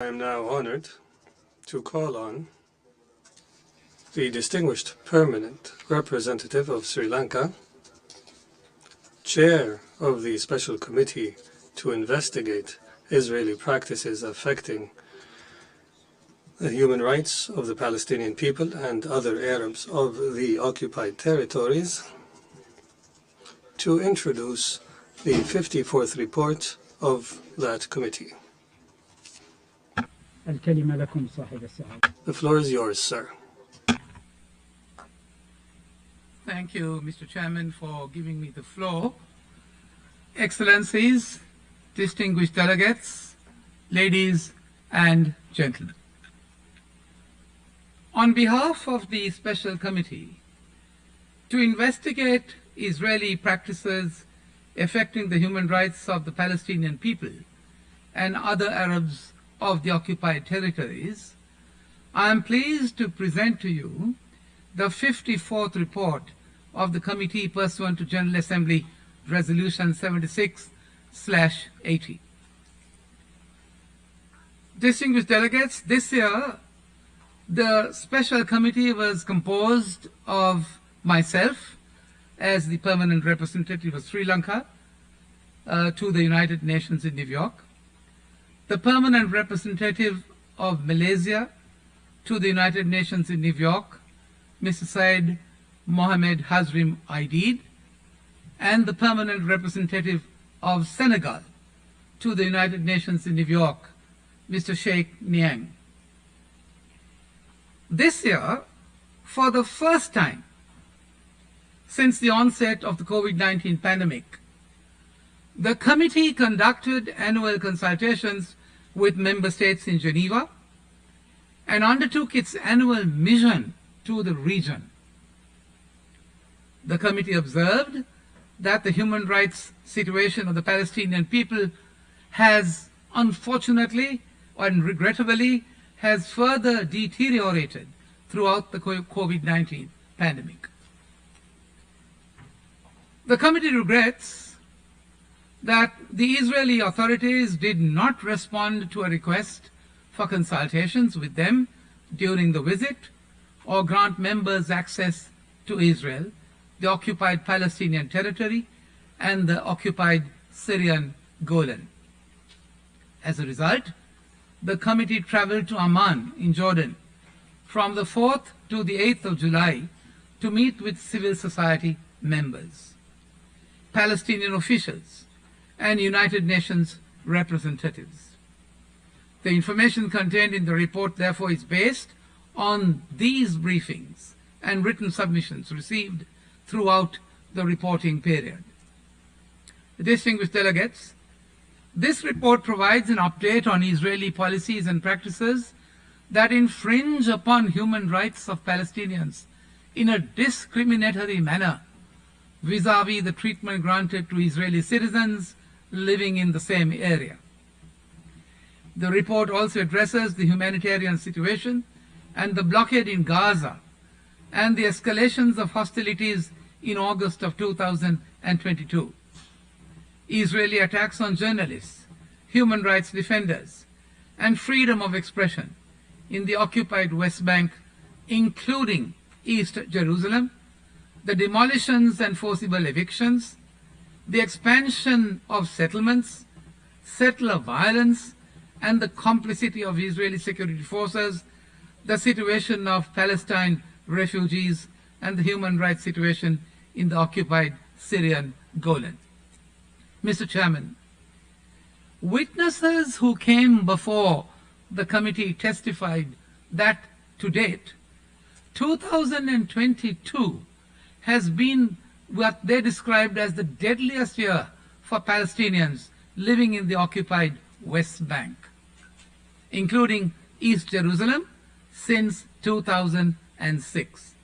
I am now honored to call on the distinguished permanent representative of Sri Lanka, chair of the special committee to investigate Israeli practices affecting the human rights of the Palestinian people and other Arabs of the occupied territories, to introduce the 54th report of that committee. The floor is yours, sir. Thank you, Mr. Chairman, for giving me the floor. Excellencies, distinguished delegates, ladies and gentlemen. On behalf of the Special Committee to investigate Israeli practices affecting the human rights of the Palestinian people and other Arabs of the occupied territories, I am pleased to present to you the 54th report of the committee pursuant to General Assembly Resolution 76/80. Distinguished delegates, this year the special committee was composed of myself as the permanent representative of Sri Lanka to the United Nations in New York, the permanent representative of Malaysia to the United Nations in New York, Mr. Syed Mohammed Hazrim Aidid, and the permanent representative of Senegal to the United Nations in New York, Mr. Sheikh Niang. This year, for the first time since the onset of the COVID-19 pandemic, the committee conducted annual consultations with member states in Geneva and undertook its annual mission to the region. The committee observed that the human rights situation of the Palestinian people has unfortunately and regrettably has further deteriorated throughout the COVID-19 pandemic. The committee regrets that the Israeli authorities did not respond to a request for consultations with them during the visit or grant members access to Israel, the occupied Palestinian territory, and the occupied Syrian Golan. As a result, the committee traveled to Amman in Jordan from the 4th to the 8th of July to meet with civil society members, Palestinian officials, and United Nations representatives. The information contained in the report, therefore, is based on these briefings and written submissions received throughout the reporting period. Distinguished delegates, this report provides an update on Israeli policies and practices that infringe upon human rights of Palestinians in a discriminatory manner vis-à-vis the treatment granted to Israeli citizens living in the same area. The report also addresses the humanitarian situation and the blockade in Gaza and the escalations of hostilities in August of 2022. Israeli attacks on journalists, human rights defenders, and freedom of expression in the occupied West Bank, including East Jerusalem, the demolitions and forcible evictions, the expansion of settlements, settler violence, and the complicity of Israeli security forces, the situation of Palestine refugees, and the human rights situation in the occupied Syrian Golan. Mr. Chairman, witnesses who came before the committee testified that to date, 2022 has been what they described as the deadliest year for Palestinians living in the occupied West Bank, including East Jerusalem, since 2006.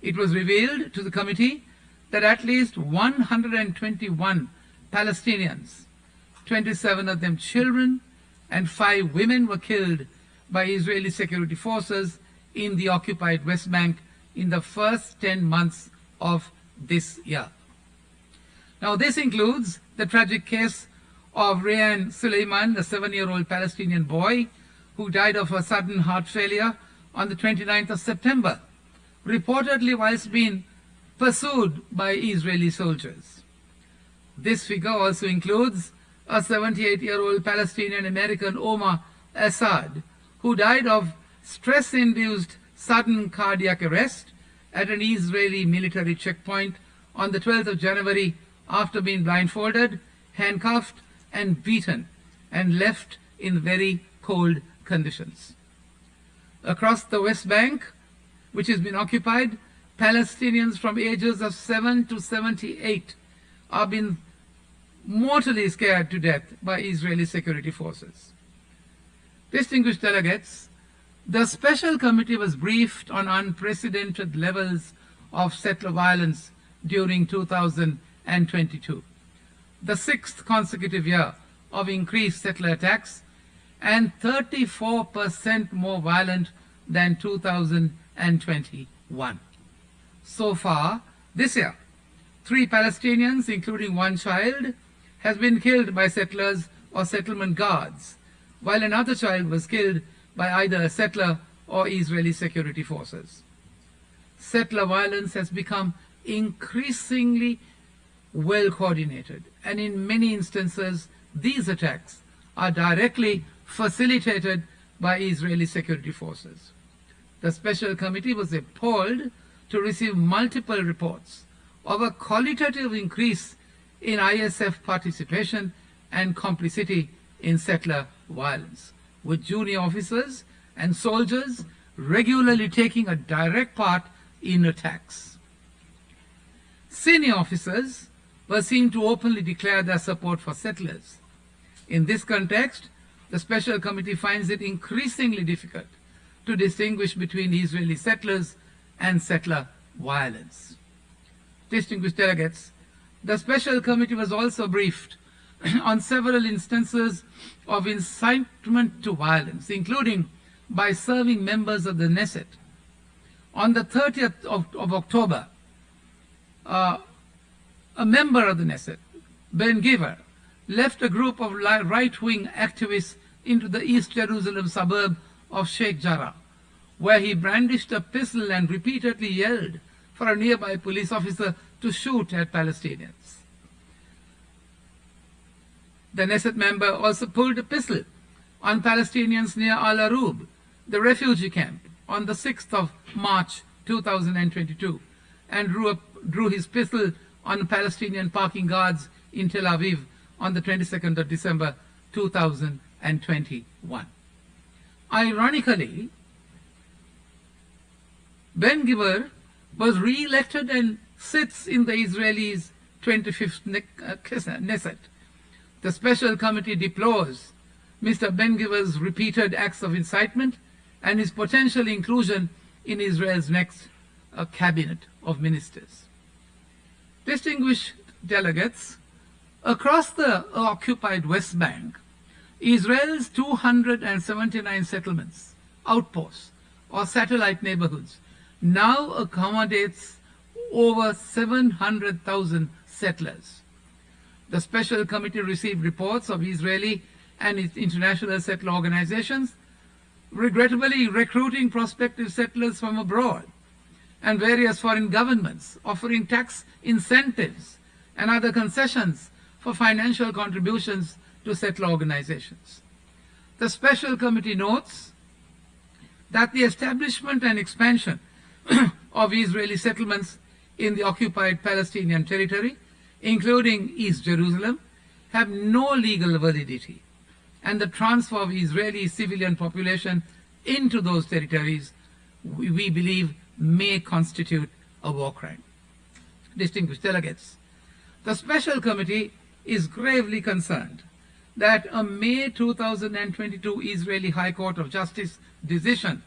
It was revealed to the committee that at least 121 Palestinians, 27 of them children, and 5 women were killed by Israeli security forces in the occupied West Bank in the first 10 months of this year. Now, this includes the tragic case of Rayan Suleiman, a 7-year-old Palestinian boy who died of a sudden heart failure on the 29th of September, reportedly whilst being pursued by Israeli soldiers. This figure also includes a 78-year-old Palestinian American Omar Assad, who died of stress-induced sudden cardiac arrest at an Israeli military checkpoint on the 12th of January after being blindfolded, handcuffed and beaten and left in very cold conditions. Across the West Bank, which has been occupied, Palestinians from ages of 7 to 78 are being mortally scared to death by Israeli security forces. Distinguished delegates, the Special Committee was briefed on unprecedented levels of settler violence during 2022, the 6th consecutive year of increased settler attacks and 34% more violent than 2021. So far, this year, 3 Palestinians, including 1 child, has been killed by settlers or settlement guards, while another child was killed by either a settler or Israeli security forces. Settler violence has become increasingly well coordinated, and in many instances, these attacks are directly facilitated by Israeli security forces. The Special Committee was appalled to receive multiple reports of a qualitative increase in ISF participation and complicity in settler violence, with junior officers and soldiers regularly taking a direct part in attacks. Senior officers were seen to openly declare their support for settlers. In this context, the Special Committee finds it increasingly difficult to distinguish between Israeli settlers and settler violence. Distinguished delegates, the Special Committee was also briefed on several instances of incitement to violence, including by serving members of the Knesset. On the 30th of October, a member of the Knesset, Ben Giver, left a group of right-wing activists into the East Jerusalem suburb of Sheikh Jarrah, where he brandished a pistol and repeatedly yelled for a nearby police officer to shoot at Palestinians. The Knesset member also pulled a pistol on Palestinians near Al-Arub, the refugee camp, on the 6th of March 2022, and drew his pistol on Palestinian parking guards in Tel Aviv on the 22nd of December 2021. Ironically, Ben Giver was re-elected and sits in the Israelis' 25th Knesset. The Special Committee deplores Mr. Ben Giver's repeated acts of incitement and his potential inclusion in Israel's next cabinet of ministers. Distinguished delegates, across the occupied West Bank, Israel's 279 settlements, outposts, or satellite neighborhoods now accommodates over 700,000 settlers. The Special Committee received reports of Israeli and its international settler organizations regrettably recruiting prospective settlers from abroad, and various foreign governments offering tax incentives and other concessions for financial contributions to settler organizations. The Special Committee notes that the establishment and expansion of Israeli settlements in the occupied Palestinian territory, including East Jerusalem, have no legal validity, and the transfer of Israeli civilian population into those territories, we believe, may constitute a war crime. Distinguished delegates, the Special Committee is gravely concerned that a May 2022 Israeli High Court of Justice decision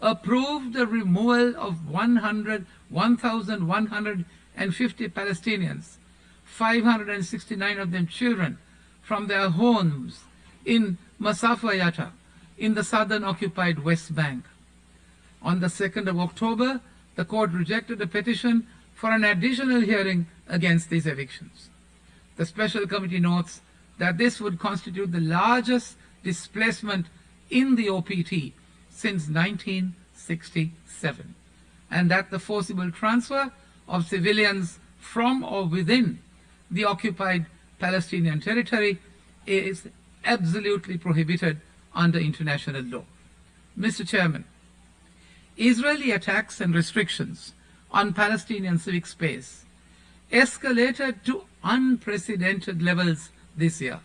approved the removal of 1,150 Palestinians, 569 of them children, from their homes in Masafa Yatta in the southern occupied West Bank. On the 2nd of October, the court rejected a petition for an additional hearing against these evictions. The Special Committee notes that this would constitute the largest displacement in the OPT since 1967, and that the forcible transfer of civilians from or within the occupied Palestinian territory is absolutely prohibited under international law. Mr. Chairman, Israeli attacks and restrictions on Palestinian civic space escalated to unprecedented levels this year.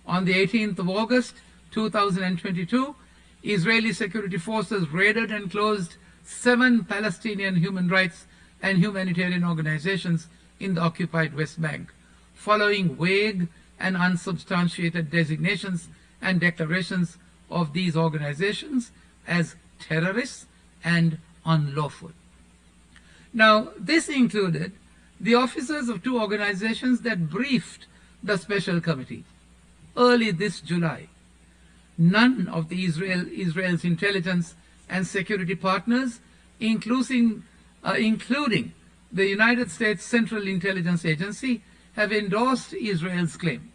On the 18th of August 2022, Israeli security forces raided and closed 7 Palestinian human rights and humanitarian organizations in the occupied West Bank, following vague and unsubstantiated designations and declarations of these organizations as terrorists and unlawful. Now, this included the officers of 2 organizations that briefed the special committee early this July. None of the Israel's intelligence and security partners, including the United States Central Intelligence Agency, have endorsed Israel's claim.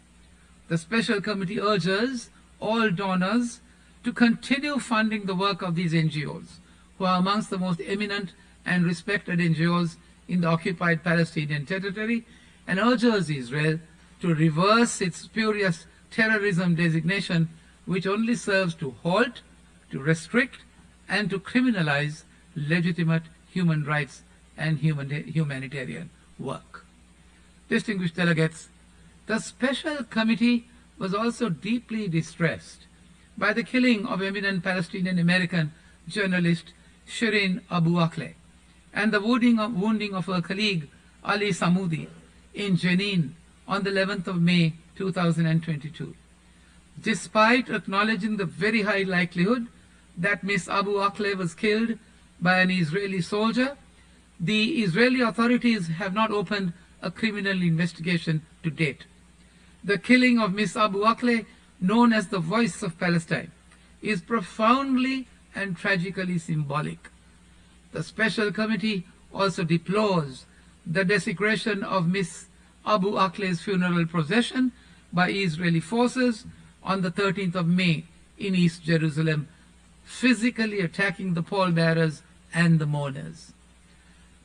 The special committee urges all donors to continue funding the work of these NGOs, who are amongst the most eminent and respected NGOs in the occupied Palestinian territory, and urges Israel to reverse its spurious terrorism designation, which only serves to halt, to restrict, and to criminalize legitimate human rights and humanitarian work. Distinguished delegates, the special committee was also deeply distressed by the killing of eminent Palestinian American journalist Shireen Abu Akleh and the wounding of her colleague Ali Samoudi in Jenin on the 11th of May 2022. Despite acknowledging the very high likelihood that Ms. Abu Akleh was killed by an Israeli soldier, the Israeli authorities have not opened a criminal investigation to date. The killing of Ms. Abu Akleh, known as the Voice of Palestine, is profoundly and tragically symbolic. The special committee also deplores the desecration of Ms. Abu Akleh's funeral procession by Israeli forces on the 13th of May in East Jerusalem, physically attacking the pallbearers and the mourners.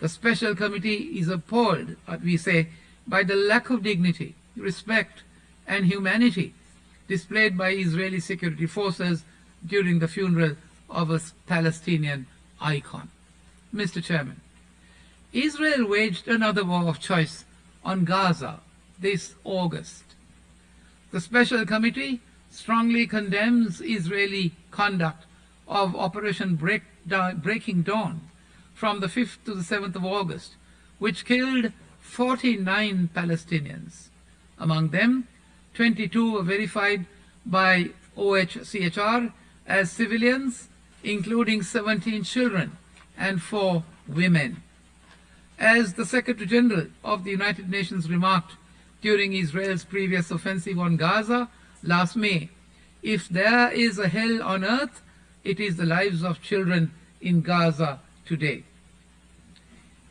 The special committee is appalled, we say, by the lack of dignity, respect, and humanity displayed by Israeli security forces during the funeral of a Palestinian icon. Mr. Chairman, Israel waged another war of choice on Gaza this August. The special committee strongly condemns Israeli conduct of Operation Breaking Dawn from the 5th to the 7th of August, which killed 49 Palestinians. Among them, 22 were verified by OHCHR as civilians, including 17 children and 4 women. As the Secretary General of the United Nations remarked during Israel's previous offensive on Gaza last May, if there is a hell on earth, it is the lives of children in Gaza today.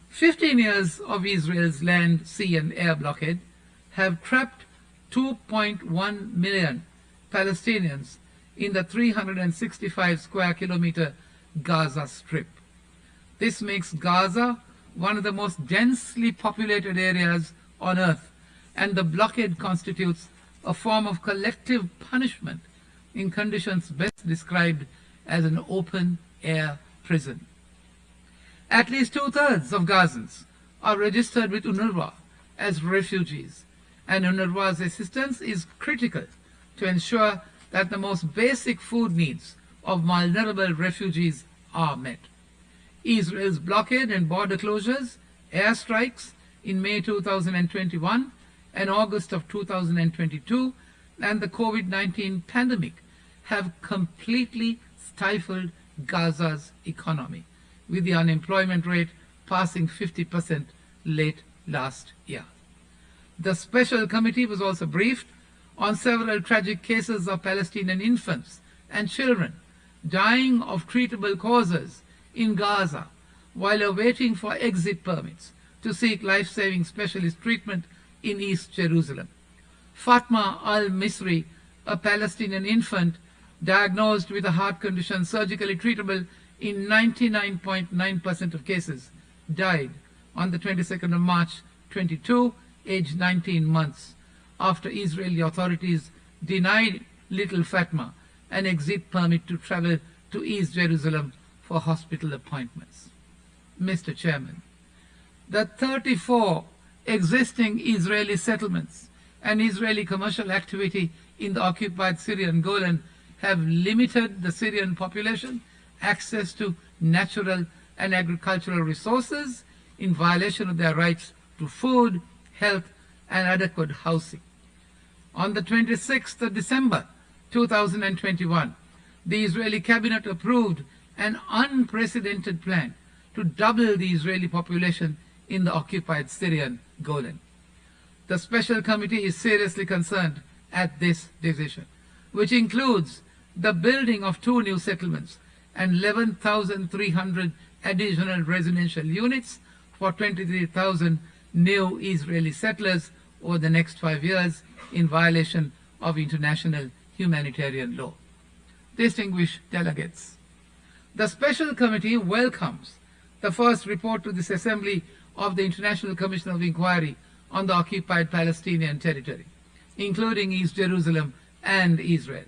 15 years of Israel's land, sea, and air blockade have trapped 2.1 million Palestinians in the 365 square kilometer Gaza Strip. This makes Gaza one of the most densely populated areas on earth, and the blockade constitutes a form of collective punishment in conditions best described as an open-air prison. At least 2/3 of Gazans are registered with UNRWA as refugees, and UNRWA's assistance is critical to ensure that the most basic food needs of vulnerable refugees are met. Israel's blockade and border closures, airstrikes in May 2021 and August of 2022, and the COVID-19 pandemic have completely stifled Gaza's economy, with the unemployment rate passing 50% late last year. The special committee was also briefed on several tragic cases of Palestinian infants and children dying of treatable causes in Gaza while awaiting for exit permits to seek life-saving specialist treatment in East Jerusalem. Fatma al-Misri, a Palestinian infant diagnosed with a heart condition surgically treatable in 99.9% of cases, died on the 22nd of March 22, aged 19 months, after Israeli authorities denied little Fatma an exit permit to travel to East Jerusalem for hospital appointments. Mr. Chairman, the 34 existing Israeli settlements and Israeli commercial activity in the occupied Syrian Golan have limited the Syrian population access to natural and agricultural resources in violation of their rights to food, health, and adequate housing. On the 26th of December 2021, the Israeli cabinet approved an unprecedented plan to double the Israeli population in the occupied Syrian Golan. The special committee is seriously concerned at this decision, which includes the building of 2 new settlements and 11,300 additional residential units for 23,000 new Israeli settlers over the next 5 years in violation of international humanitarian law. Distinguished delegates, the special committee welcomes the first report to this Assembly of the International Commission of Inquiry on the occupied Palestinian territory, including East Jerusalem and Israel.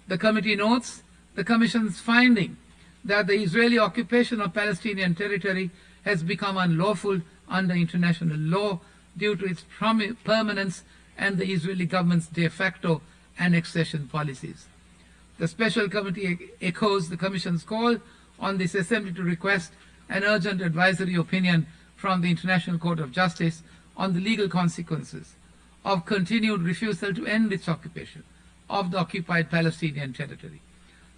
The committee notes the Commission's finding that the Israeli occupation of Palestinian territory has become unlawful under international law due to its permanence and the Israeli government's de facto annexation policies. The special committee echoes the Commission's call on this Assembly to request an urgent advisory opinion from the International Court of Justice on the legal consequences of continued refusal to end its occupation of the occupied Palestinian territory.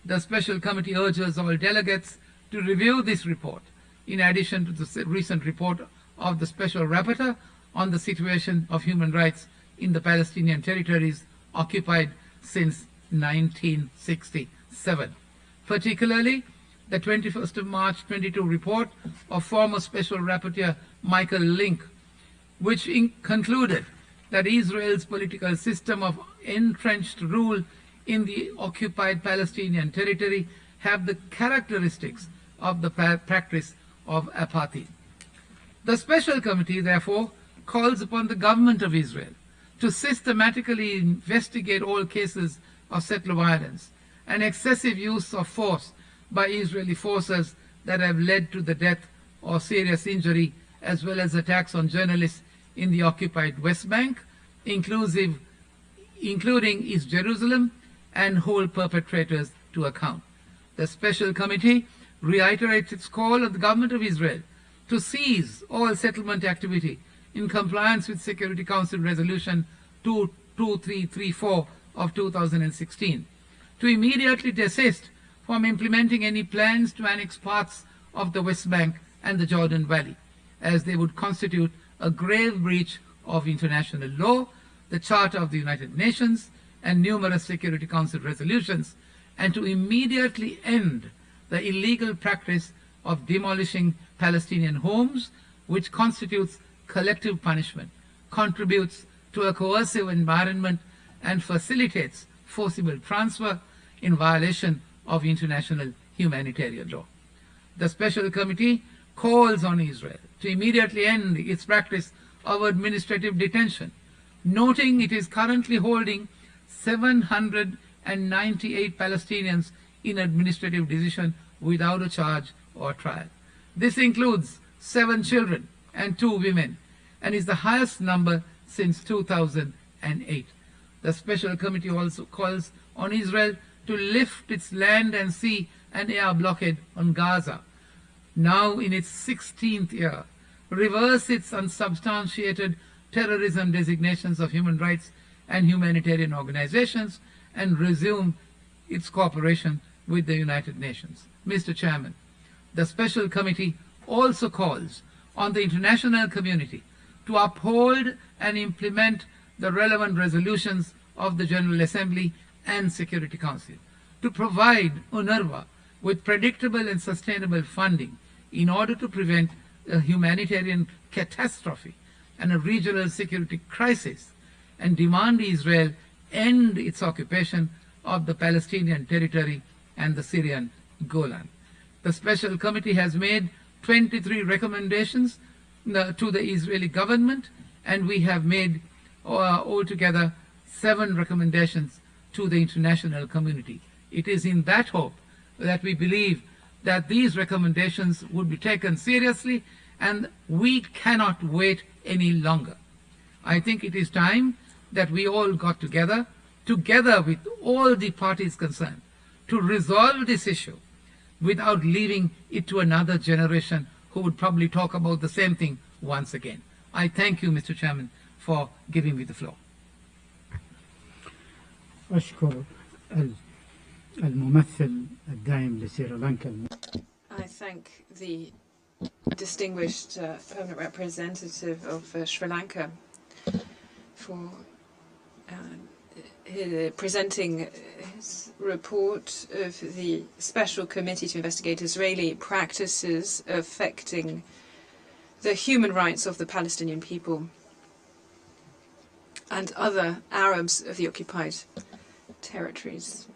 The special committee urges all delegates to review this report, in addition to the recent report of the Special Rapporteur on the situation of human rights in the Palestinian territories occupied since 1967, particularly the 21st of March 22 report of former Special Rapporteur Michael Link, which concluded that Israel's political system of entrenched rule in the occupied Palestinian territory have the characteristics of the practice of apartheid. The special committee, therefore, calls upon the government of Israel to systematically investigate all cases of settler violence and excessive use of force by Israeli forces that have led to the death or serious injury, as well as attacks on journalists in the occupied West Bank, including East Jerusalem, and hold perpetrators to account. The special committee reiterates its call on the government of Israel to cease all settlement activity in compliance with Security Council Resolution 2334 of 2016, to immediately desist from implementing any plans to annex parts of the West Bank and the Jordan Valley, as they would constitute a grave breach of international law, the Charter of the United Nations, and numerous Security Council resolutions, and to immediately end the illegal practice of demolishing Palestinian homes, which constitutes collective punishment, contributes to a coercive environment, and facilitates forcible transfer in violation of international humanitarian law. The special committee calls on Israel to immediately end its practice of administrative detention, noting it is currently holding 798 Palestinians in administrative detention without a charge or trial. This includes 7 children and 2 women, and is the highest number since 2008. The special committee also calls on Israel to lift its land and sea and air blockade on Gaza, now in its 16th year, reverse its unsubstantiated terrorism designations of human rights and humanitarian organizations, and resume its cooperation with the United Nations. Mr. Chairman, the special committee also calls on the international community to uphold and implement the relevant resolutions of the General Assembly and Security Council, to provide UNRWA with predictable and sustainable funding in order to prevent a humanitarian catastrophe and a regional security crisis, and demand Israel end its occupation of the Palestinian territory and the Syrian Golan. The Special Committee has made 23 recommendations to the Israeli government, and we have made altogether 7 recommendations to the international community. It is in that hope that we believe that these recommendations would be taken seriously, and we cannot wait any longer. I think it is time that we all got together with all the parties concerned, to resolve this issue without leaving it to another generation who would probably talk about the same thing once again. I thank you, Mr. Chairman, for giving me the floor. أشكر الممثل الدائم لسريلانكا. I thank the distinguished permanent representative of Sri Lanka for presenting his report of the Special Committee to investigate Israeli practices affecting the human rights of the Palestinian people and other Arabs of the occupied territories.